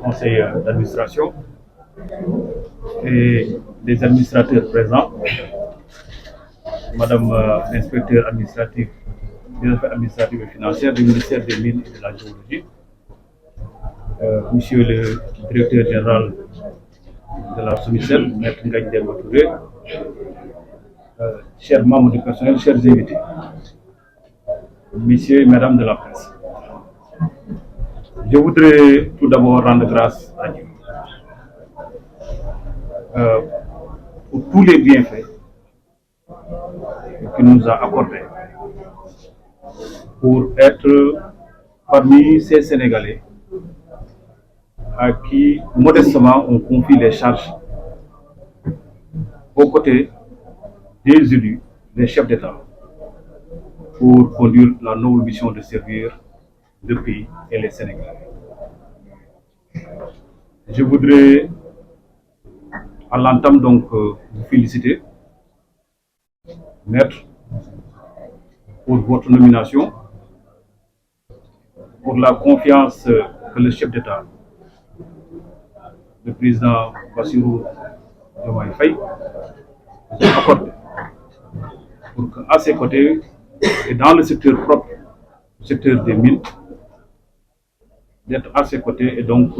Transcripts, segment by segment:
conseil d'administration et des administrateurs présents, Madame l'inspecteur administratif des affaires administratives et financières du ministère des Mines et de la Géologie, Monsieur le directeur général de la SOMISEL, Maître Ngagne Demba Touré, chers membres du personnel, chers invités, messieurs et mesdames de la presse. Je voudrais tout d'abord rendre grâce à Dieu pour tous les bienfaits qu'il nous a accordés, pour être parmi ces Sénégalais à qui modestement on confie les charges aux côtés des élus, des chefs d'État, pour conduire la noble mission de servir le pays et les Sénégalais. Je voudrais à l'entame donc vous féliciter, Maître, pour votre nomination, pour la confiance que le chef d'État, le président Bassirou Diomaye Faye, vous a accordé, pour qu'à ses côtés et dans le secteur propre, le secteur des mines, d'être à ses côtés et donc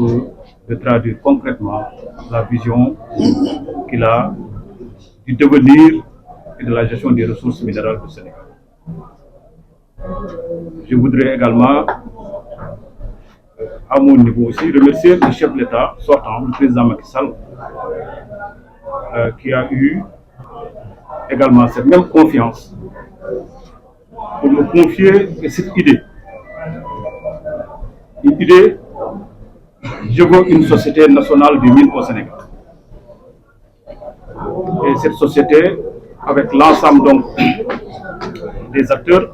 de traduire concrètement la vision qu'il a du devenir et de la gestion des ressources minérales du Sénégal. Je voudrais également, à mon niveau aussi, remercier le chef de l'État sortant, le président Macky Sall, qui a eu également cette même confiance pour me confier cette idée. Une idée, je veux une société nationale des mines au Sénégal. Et cette société, avec l'ensemble donc des acteurs,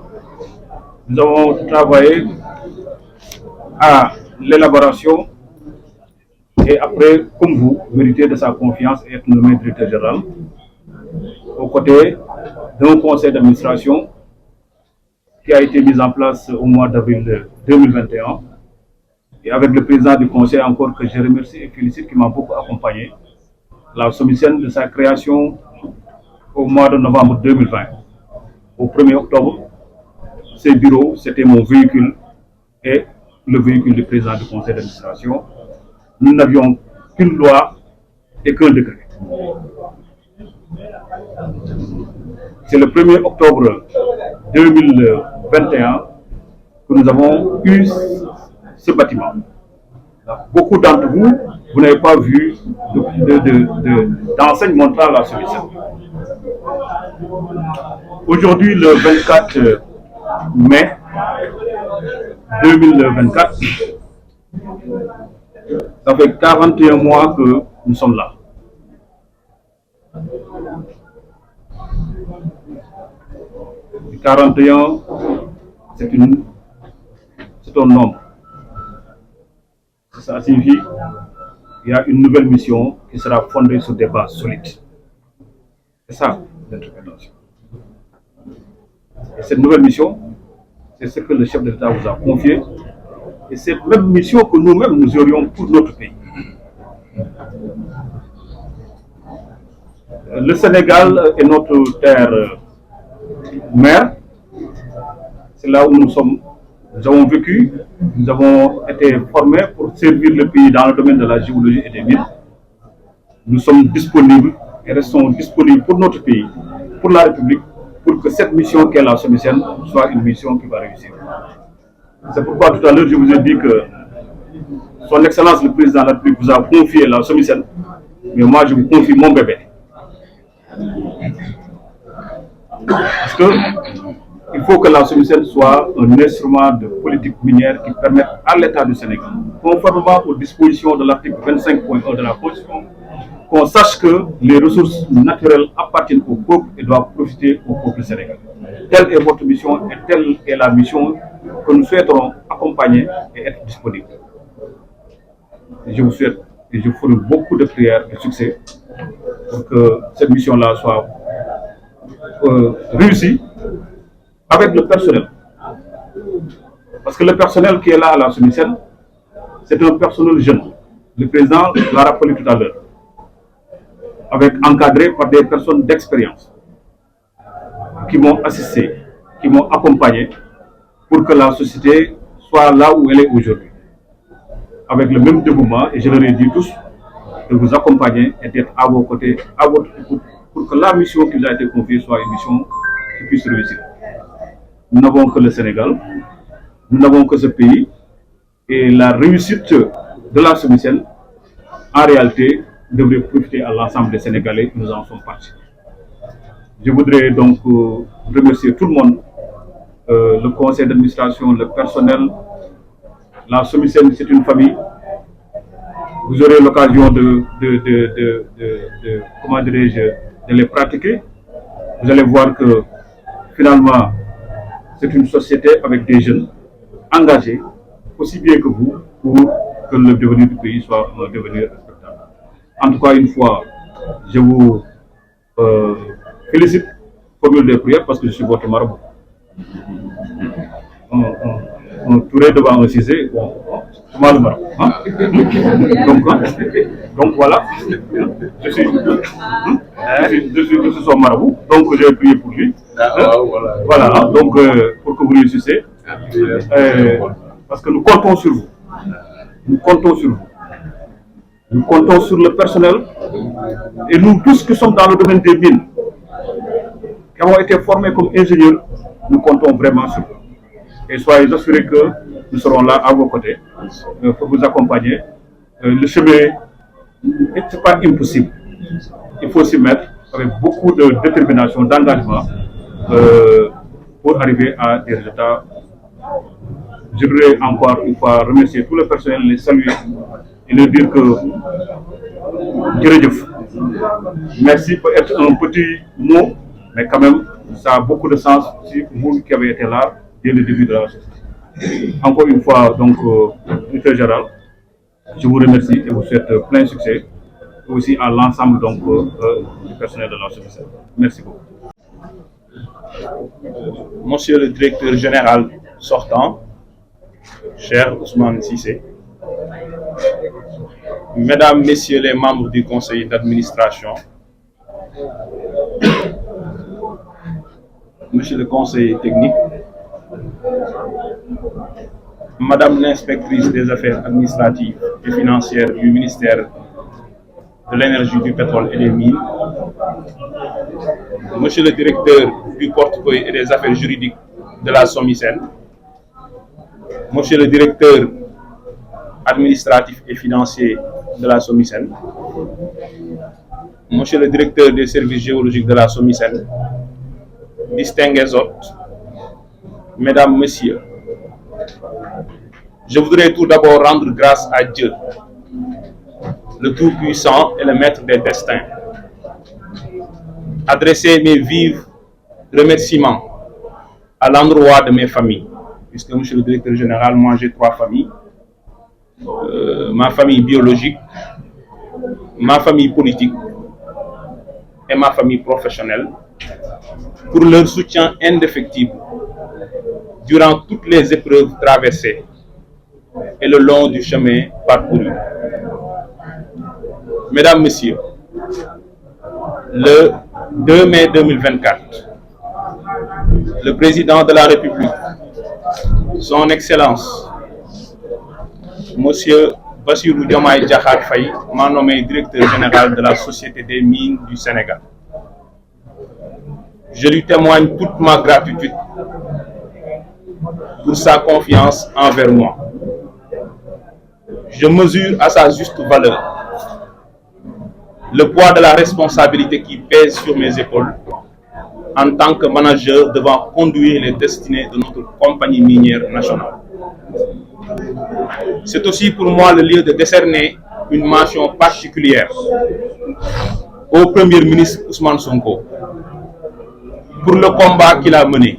nous avons travaillé à l'élaboration et après, comme vous, méritez de sa confiance et être nommé directeur général, aux côtés d'un conseil d'administration qui a été mis en place au mois d'avril 2021 et avec le président du conseil encore que je remercie et félicite qui m'a beaucoup accompagné, la SOMISEL de sa création au mois de novembre 2020. Au 1er octobre, ces bureaux, c'était mon véhicule et le véhicule du président du conseil d'administration. Nous n'avions qu'une loi et qu'un décret. C'est le 1er octobre 2021 que nous avons eu ce bâtiment. Beaucoup d'entre vous, vous n'avez pas vu d'enseigne montrant la solution. Aujourd'hui, le 24 mai 2024, ça fait 41 mois que nous sommes là. Et 41, c'est un nombre. Ça signifie qu'il y a une nouvelle mission qui sera fondée sur des bases solides. C'est ça l'interprétation. Et cette nouvelle mission, c'est ce que le chef de l'État vous a confié. Et c'est la même mission que nous-mêmes nous aurions pour notre pays. Le Sénégal est notre terre mère. C'est là où nous avons vécu, nous avons été formés pour servir le pays dans le domaine de la géologie et des mines. Nous sommes disponibles et restons disponibles pour notre pays, pour la République, pour que cette mission qu'est la SOMISEL soit une mission qui va réussir. C'est pourquoi tout à l'heure je vous ai dit que Son Excellence le Président de la République vous a confié la SOMISEL, mais moi je vous confie mon bébé. Parce que il faut que la SOMISEL soit un instrument de politique minière qui permette à l'État du Sénégal, conformément aux dispositions de l'article 25.1 de la Constitution, qu'on sache que les ressources naturelles appartiennent au peuple et doivent profiter au peuple sénégalais. Telle est votre mission et telle est la mission que nous souhaiterons accompagner et être disponibles. Et je vous souhaite et je vous ferai beaucoup de prières de succès pour que cette mission-là soit réussie avec le personnel. Parce que le personnel qui est là à la SOMISEL, c'est un personnel jeune. le président l'a rappelé tout à l'heure, avec encadré par des personnes d'expérience qui m'ont assisté, qui m'ont accompagné pour que la société soit là où elle est aujourd'hui. Avec le même dévouement, et je leur ai dit tous, de vous accompagner et d'être à vos côtés, à votre écoute, pour que la mission qui vous a été confiée soit une mission qui puisse réussir. Nous n'avons que le Sénégal, nous n'avons que ce pays, et la réussite de la SOMISEN, en réalité, devrait profiter à l'ensemble des Sénégalais, nous en sommes partis. Je voudrais donc remercier tout le monde, le conseil d'administration, le personnel. La SOMISEN, c'est une famille. Vous aurez l'occasion comment dirais-je, de les pratiquer. Vous allez voir que finalement, c'est une société avec des jeunes engagés, aussi bien que vous, pour que le devenir du pays soit un devenir respectable. En tout cas, une fois, je vous félicite, formule des prières, parce que je suis votre marabout. On touré devant un cisé, bon, c'est mal le marabout. Hein? Donc voilà, je suis son marabout, donc j'ai prié pour lui. Voilà, donc pour que vous réussissez, parce que nous comptons sur vous. Nous comptons sur vous. Nous comptons sur le personnel et nous tous qui sommes dans le domaine des mines, qui avons été formés comme ingénieurs, nous comptons vraiment sur vous. Et soyez assurés que nous serons là à vos côtés pour vous accompagner. Le chemin n'est pas impossible. Il faut s'y mettre avec beaucoup de détermination, d'engagement pour arriver à des résultats. Je voudrais encore une fois remercier tout le personnel, les saluer et leur dire que merci peut être un petit mot, mais quand même ça a beaucoup de sens si vous qui avez été là dès le début de la société. Encore une fois, donc, directeur général, je vous remercie et vous souhaite plein succès, et aussi à l'ensemble donc du personnel de la société. Merci beaucoup. Monsieur le directeur général sortant, cher Ousmane Cissé, Mesdames, Messieurs les membres du conseil d'administration, Monsieur le conseiller technique, Madame l'inspectrice des affaires administratives et financières du ministère de l'énergie, du pétrole et des mines, Monsieur le directeur du portefeuille et des affaires juridiques de la SOMISEN, Monsieur le directeur administratif et financier de la SOMISEN, Monsieur le directeur des services géologiques de la SOMISEN, distingués hôtes, Mesdames, Messieurs, je voudrais tout d'abord rendre grâce à Dieu, le Tout-Puissant et le Maître des destins, adresser mes vifs remerciements à l'endroit de mes familles, puisque Monsieur le directeur général, moi j'ai 3 familles, ma famille biologique, ma famille politique et ma famille professionnelle, pour leur soutien indéfectible durant toutes les épreuves traversées et le long du chemin parcouru. Mesdames, Messieurs, le 2 mai 2024, le président de la République, son Excellence, Monsieur Bassirou Diomaye Diakhar Faye, m'a nommé directeur général de la Société des mines du Sénégal. Je lui témoigne toute ma gratitude pour sa confiance envers moi. Je mesure à sa juste valeur le poids de la responsabilité qui pèse sur mes épaules en tant que manager devant conduire les destinées de notre compagnie minière nationale. C'est aussi pour moi le lieu de décerner une mention particulière au Premier ministre Ousmane Sonko pour le combat qu'il a mené,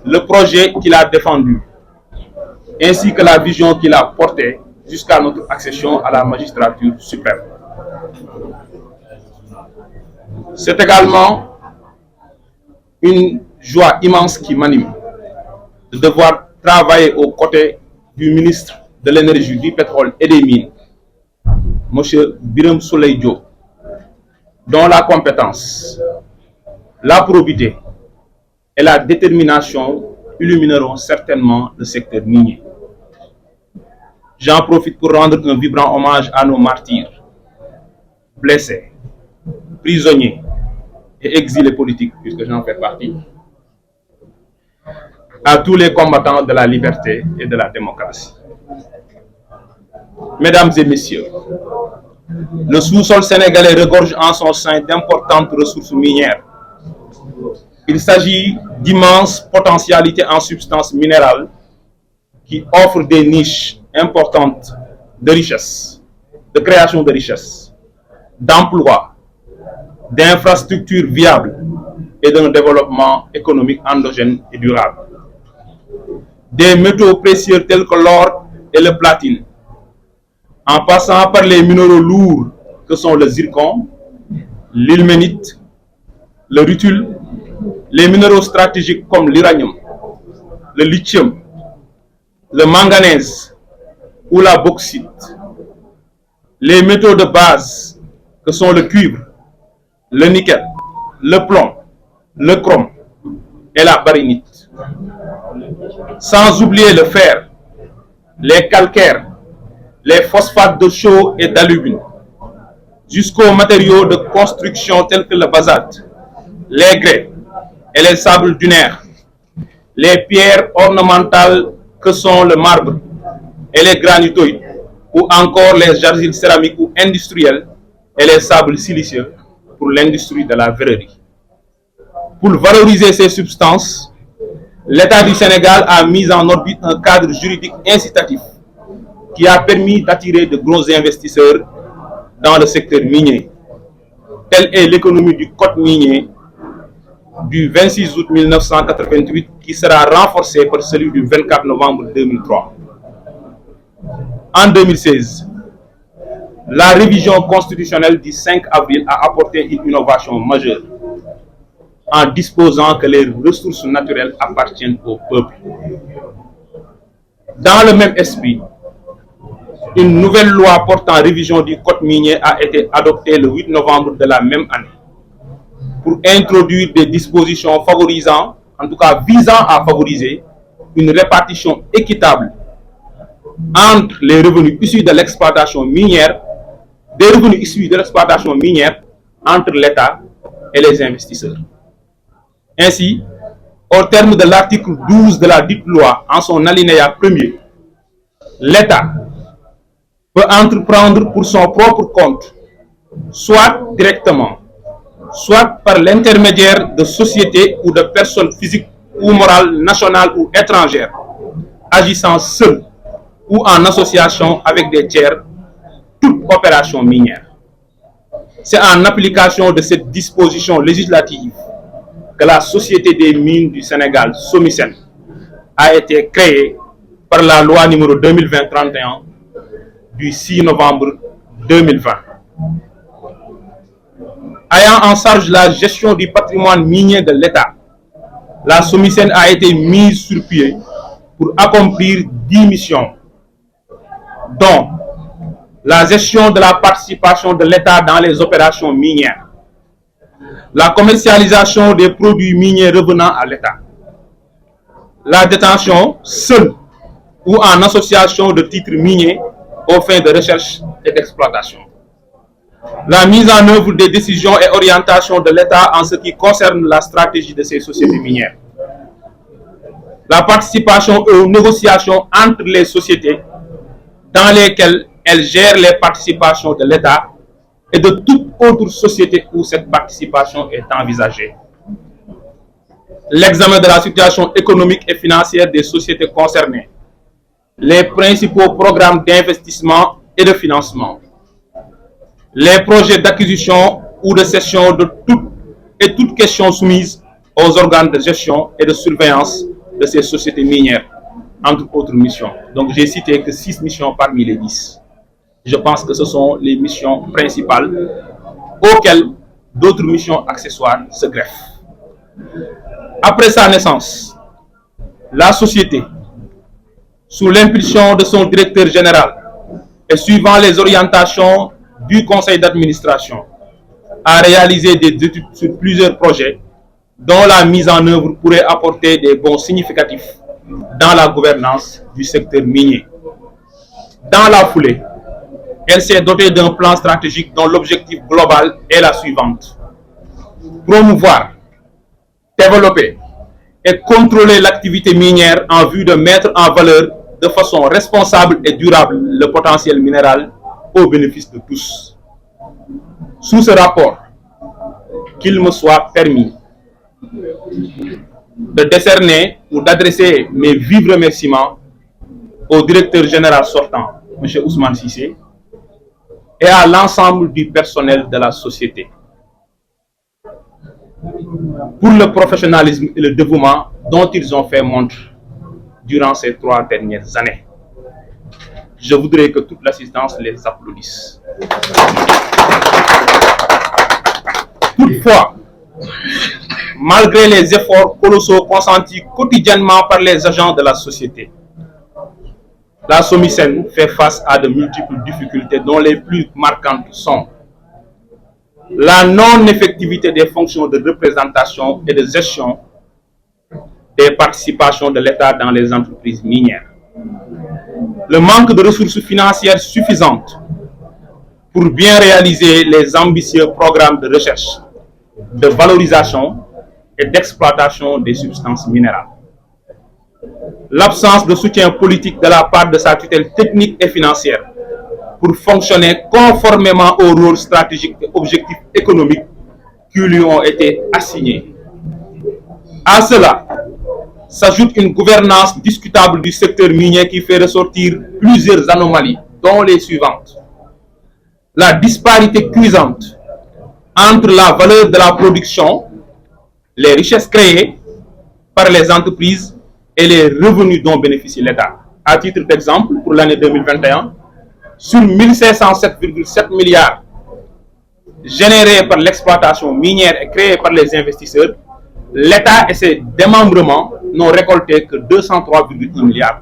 le projet qu'il a défendu, ainsi que la vision qu'il a portée jusqu'à notre accession à la magistrature suprême. C'est également une joie immense qui m'anime de devoir travailler aux côtés du ministre de l'énergie, du pétrole et des mines, M. Biram Souleye Diop, dont la compétence, la probité et la détermination illumineront certainement le secteur minier. J'en profite pour rendre un vibrant hommage à nos martyrs, blessés, prisonniers et exilés politiques, puisque j'en fais partie, à tous les combattants de la liberté et de la démocratie. Mesdames et messieurs, le sous-sol sénégalais regorge en son sein d'importantes ressources minières. Il s'agit d'immenses potentialités en substances minérales qui offrent des niches importantes de richesse, de création de richesse, d'emplois, d'infrastructures viables et d'un développement économique endogène et durable. Des métaux précieux tels que l'or et le platine, en passant par les minéraux lourds que sont le zircon, l'ilménite, le rutile, les minéraux stratégiques comme l'uranium, le lithium, le manganèse ou la bauxite, les métaux de base que sont le cuivre, le nickel, le plomb, le chrome et la baryonite. Sans oublier le fer, les calcaires, les phosphates de chaux et d'alumine, jusqu'aux matériaux de construction tels que le basalte, les grès et les sables dunaires, les pierres ornementales que sont le marbre et les granitoïdes, ou encore les argiles céramiques ou industrielles et les sables siliceux pour l'industrie de la verrerie. Pour valoriser ces substances, l'État du Sénégal a mis en orbite un cadre juridique incitatif qui a permis d'attirer de gros investisseurs dans le secteur minier. Telle est l'économie du code minier du 26 août 1988 qui sera renforcée par celui du 24 novembre 2003. En 2016, la révision constitutionnelle du 5 avril a apporté une innovation majeure en disposant que les ressources naturelles appartiennent au peuple. Dans le même esprit, une nouvelle loi portant révision du code minier a été adoptée le 8 novembre de la même année pour introduire des dispositions favorisant, en tout cas visant à favoriser, une répartition équitable entre les revenus issus de l'exploitation minière, des revenus issus de l'exploitation minière entre l'État et les investisseurs. Ainsi, au terme de l'article 12 de la dite loi, en son alinéa 1er, l'État peut entreprendre pour son propre compte, soit directement, soit par l'intermédiaire de sociétés ou de personnes physiques ou morales nationales ou étrangères, agissant seules ou en association avec des tiers, toute opération minière. C'est en application de cette disposition législative que la Société des mines du Sénégal, SOMISEN, a été créée par la loi numéro 2020-31 du 6 novembre 2020. Ayant en charge la gestion du patrimoine minier de l'État, la SOMISEN a été mise sur pied pour accomplir 10 missions, dont la gestion de la participation de l'État dans les opérations minières, la commercialisation des produits miniers revenant à l'État, la détention seule ou en association de titres miniers aux fins de recherche et d'exploitation, la mise en œuvre des décisions et orientations de l'État en ce qui concerne la stratégie de ces sociétés minières, la participation aux négociations entre les sociétés dans lesquelles elles gèrent les participations de l'État et de toute autre société où cette participation est envisagée, l'examen de la situation économique et financière des sociétés concernées, les principaux programmes d'investissement et de financement, les projets d'acquisition ou de cession de toute question soumise aux organes de gestion et de surveillance de ces sociétés minières, entre autres missions. Donc j'ai cité que 6 missions parmi les 10. Je pense que ce sont les missions principales auxquelles d'autres missions accessoires se greffent. Après sa naissance, la société, sous l'impulsion de son directeur général et suivant les orientations du conseil d'administration a réalisé des études sur plusieurs projets dont la mise en œuvre pourrait apporter des bons significatifs dans la gouvernance du secteur minier. Dans la foulée, elle s'est dotée d'un plan stratégique dont l'objectif global est la suivante: promouvoir, développer et contrôler l'activité minière en vue de mettre en valeur de façon responsable et durable le potentiel minéral au bénéfice de tous. Sous ce rapport, qu'il me soit permis de décerner ou d'adresser mes vifs remerciements au directeur général sortant, M. Ousmane Cissé, et à l'ensemble du personnel de la société pour le professionnalisme et le dévouement dont ils ont fait montre durant ces 3 dernières années. Je voudrais que toute l'assistance les applaudisse. Toutefois, malgré les efforts colossaux consentis quotidiennement par les agents de la société, la SOMISEN fait face à de multiples difficultés dont les plus marquantes sont la non-effectivité des fonctions de représentation et de gestion des participations de l'État dans les entreprises minières, le manque de ressources financières suffisantes pour bien réaliser les ambitieux programmes de recherche, de valorisation et d'exploitation des substances minérales, l'absence de soutien politique de la part de sa tutelle technique et financière pour fonctionner conformément aux rôles stratégiques et objectifs économiques qui lui ont été assignés. À cela s'ajoute une gouvernance discutable du secteur minier qui fait ressortir plusieurs anomalies, dont les suivantes: la disparité cuisante entre la valeur de la production, les richesses créées par les entreprises et les revenus dont bénéficie l'État. À titre d'exemple, pour l'année 2021, sur 1507,7 milliards générés par l'exploitation minière et créés par les investisseurs, l'État et ses démembrements n'ont récolté que 203,1 milliards,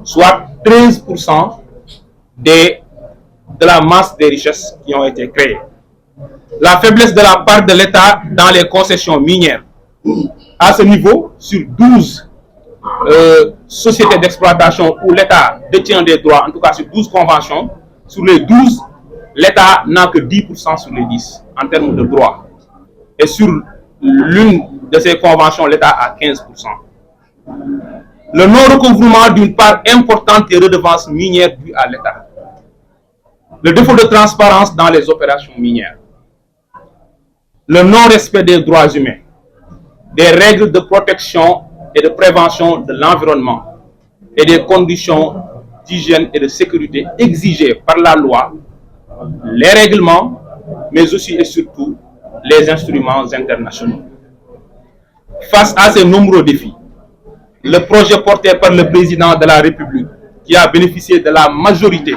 soit 13% de la masse des richesses qui ont été créées. La faiblesse de la part de l'État dans les concessions minières. À ce niveau, sur 12 sociétés d'exploitation où l'État détient des droits, en tout cas sur 12 conventions, sur les 12, l'État n'a que 10% sur les 10 en termes de droits. Et sur l'une de ces conventions, l'État a 15%. Le non-recouvrement d'une part importante des redevances minières dues à l'État. Le défaut de transparence dans les opérations minières. Le non-respect des droits humains, des règles de protection et de prévention de l'environnement et des conditions d'hygiène et de sécurité exigées par la loi, les règlements, mais aussi et surtout les instruments internationaux. Face à ces nombreux défis, le projet porté par le président de la République, qui a bénéficié de la majorité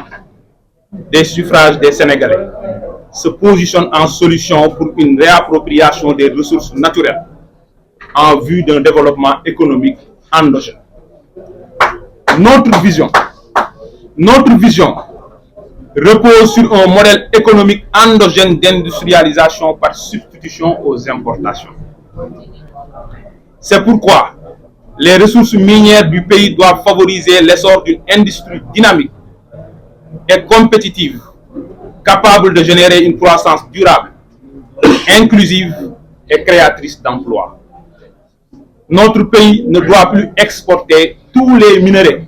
des suffrages des Sénégalais, se positionne en solution pour une réappropriation des ressources naturelles en vue d'un développement économique endogène. Notre vision repose sur un modèle économique endogène d'industrialisation par substitution aux importations. C'est pourquoi les ressources minières du pays doivent favoriser l'essor d'une industrie dynamique et compétitive, capable de générer une croissance durable, inclusive et créatrice d'emplois. Notre pays ne doit plus exporter tous les minerais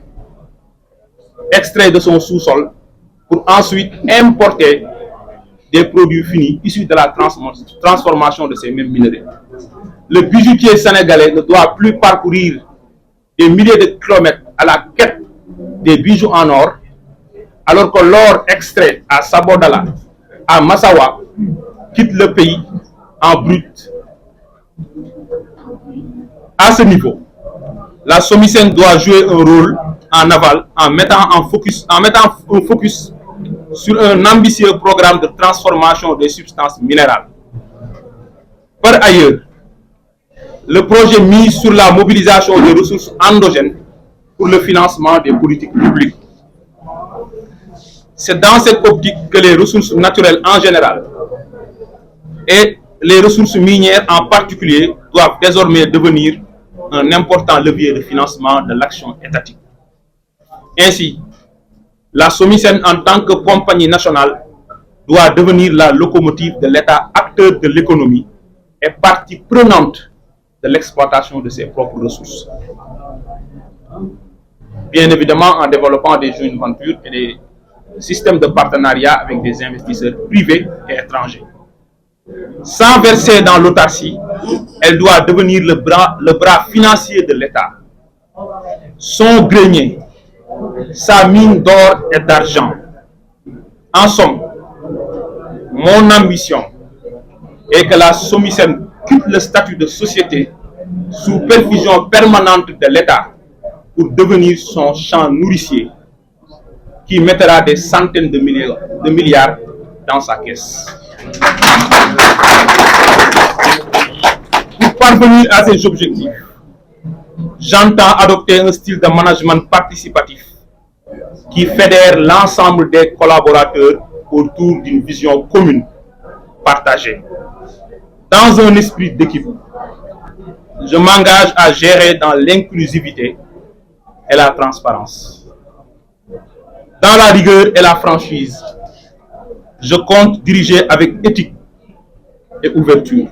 extraits de son sous-sol pour ensuite importer des produits finis issus de la transformation de ces mêmes minerais. Le bijoutier sénégalais ne doit plus parcourir des milliers de kilomètres à la quête des bijoux en or, alors que l'or extrait à Sabodala, à Massawa, quitte le pays en brut. À ce niveau, la SOMISEN doit jouer un rôle en aval en mettant un focus sur un ambitieux programme de transformation des substances minérales. Par ailleurs, le projet mise sur la mobilisation des ressources endogènes pour le financement des politiques publiques. C'est dans cette optique que les ressources naturelles en général et les ressources minières en particulier doivent désormais devenir un important levier de financement de l'action étatique. Ainsi, la SOMISEN en tant que compagnie nationale doit devenir la locomotive de l'État, acteur de l'économie et partie prenante de l'exploitation de ses propres ressources. Bien évidemment en développant des joint ventures et des systèmes de partenariat avec des investisseurs privés et étrangers. Sans verser dans l'autarcie, elle doit devenir le bras financier de l'État. Son grenier, sa mine d'or et d'argent. En somme, mon ambition est que la SOMISEN quitte le statut de société sous perfusion permanente de l'État pour devenir son champ nourricier qui mettra des centaines de milliards dans sa caisse. Pour parvenir à ces objectifs, j'entends adopter un style de management participatif qui fédère l'ensemble des collaborateurs autour d'une vision commune, partagée. Dans un esprit d'équipe, je m'engage à gérer dans l'inclusivité et la transparence. Dans la rigueur et la franchise, je compte diriger avec éthique et ouverture.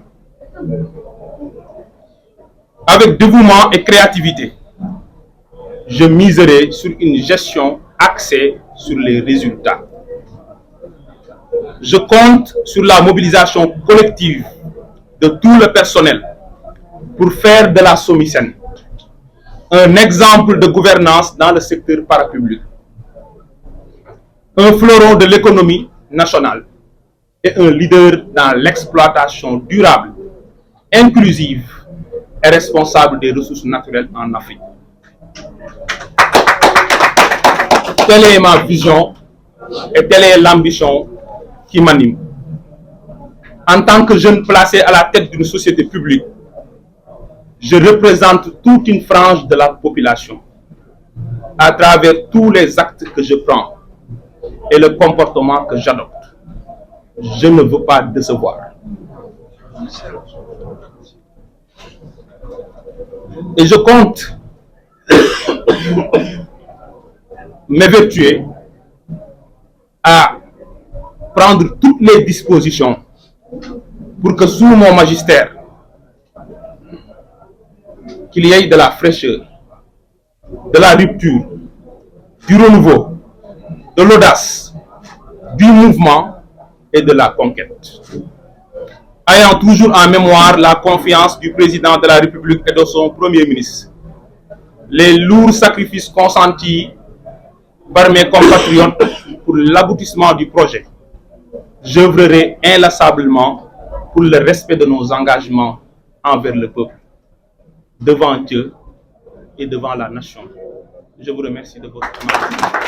Avec dévouement et créativité, je miserai sur une gestion axée sur les résultats. Je compte sur la mobilisation collective de tout le personnel pour faire de la SOMISEN un exemple de gouvernance dans le secteur parapublic, un fleuron de l'économie nationale et un leader dans l'exploitation durable, inclusive et responsable des ressources naturelles en Afrique. Telle est ma vision et telle est l'ambition qui m'anime. En tant que jeune placé à la tête d'une société publique, je représente toute une frange de la population à travers tous les actes que je prends et le comportement que j'adopte. Je ne veux pas décevoir. Et je compte m'évertuer à prendre toutes les dispositions pour que sous mon magistère, qu'il y ait de la fraîcheur, de la rupture, du renouveau, de l'audace, du mouvement et de la conquête. Ayant toujours en mémoire la confiance du président de la République et de son premier ministre, les lourds sacrifices consentis par mes compatriotes pour l'aboutissement du projet, j'œuvrerai inlassablement pour le respect de nos engagements envers le peuple, devant Dieu et devant la nation. Je vous remercie de votre attention.